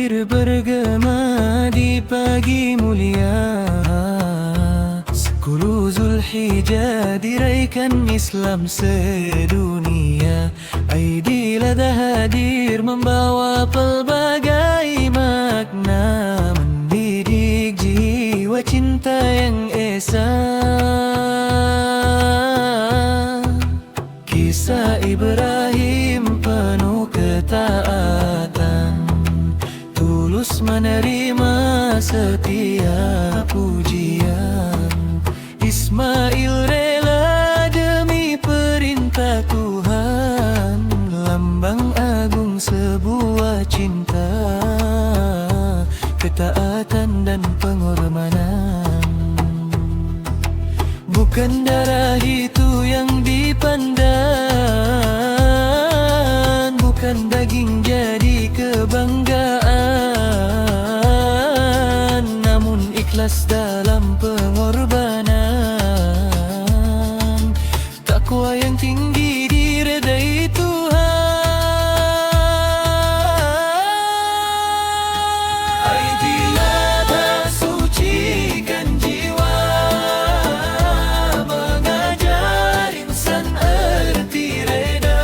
Fakir bergema di pagi mulia, 10 Zulhijjah diraikan Islam sedunia. Aidilada hadir membawa pelbagai makna, mendidik jiwa cinta yang esa. Kisah Ibrahim penuh ketaatan, tulus menerima setiap pujian. Ismail rela demi perintah Tuhan, lambang agung sebuah cinta, ketaatan dan pengorbanan. Bukan darah itu yang dipandang, bukan daging jadi kebanggaan, namun ikhlas dalam pengorbanan. Takwa yang tinggi diredai Tuhan. Aidilada sucikan jiwa, mengajar insan erti reda,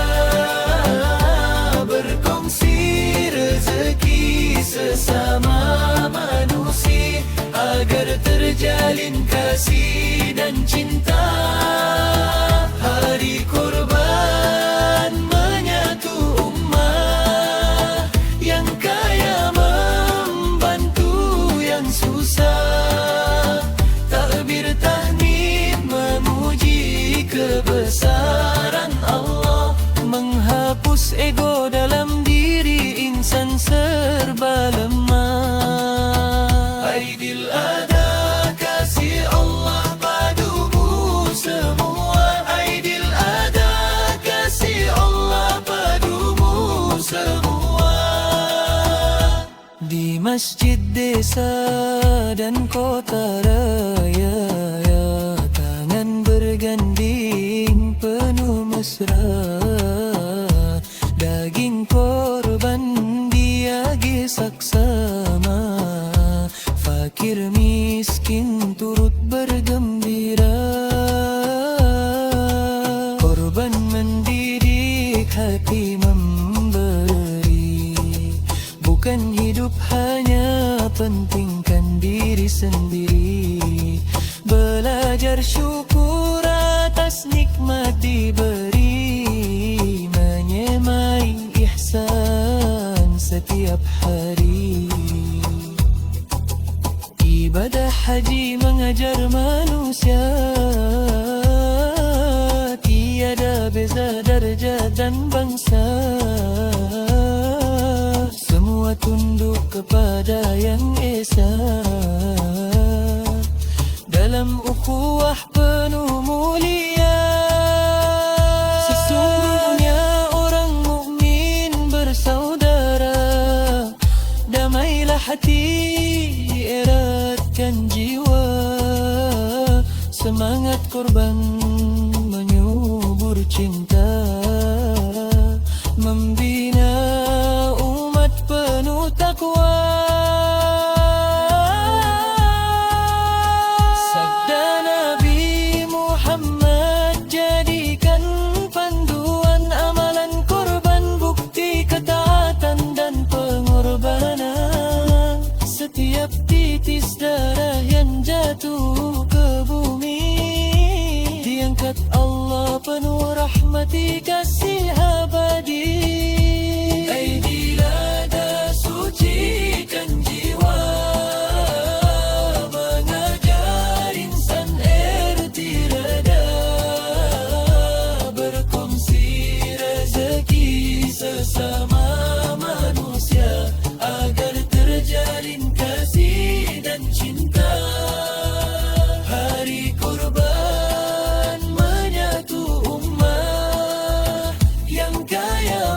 berkongsi rezeki sesama manusia, agar terjalin kasih dan cinta. Hari korban menyatu ummah, yang kaya membantu yang susah. Takbir tahmid memuji kebesaran Allah, menghapus ego dalam diri insan serba lemah. Aidilada kasih Allah padumu semua, Aidilada kasih Allah padumu semua. Di masjid, desa dan kota raya, tangan berganding penuh mesra. Daging korban diagi saksama, fakir miskin turut bergembira. Korban mendidik hati memberi, bukan hidup hanya pentingkan diri sendiri. Belajar syukur atas nikmat diberi, menyemai ihsan setiap hari. Ibadah haji mengajar manusia, tiada beza darjat dan bangsa. Semua tunduk kepada yang esa, dalam ukhuwah penuh mulia. Sesungguhnya orang mukmin bersaudara, damailah hati, eratkan jiwa. Semangat korban menyubur cinta, membina umat penuh takwa. Sabda Nabi Muhammad jadikan panduan, amalan korban bukti ketaatan dan pengorbanan. Setiap titis darah yang jatuh ke bumi, diangkat Allah penuh rahmati kasih abadi. Aidilada sucikan jiwa, mengajar insan erti reda, berkongsi rezeki sesama manusia, agar terjalin kasih dan cinta. Hari korban menyatu ummah, yang kaya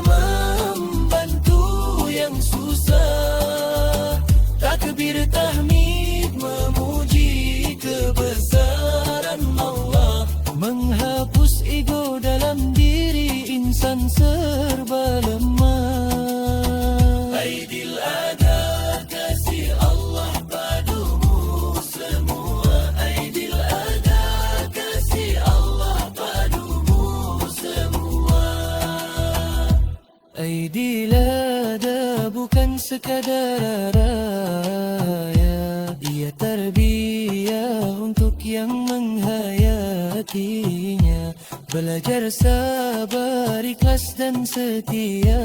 sekadar raya. Ia tarbiyah untuk yang menghayatinya. Belajar sabar, ikhlas dan setia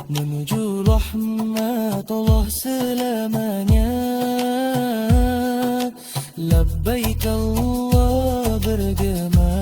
menuju rahmat Allah selamanya. Labbaik Allah bergema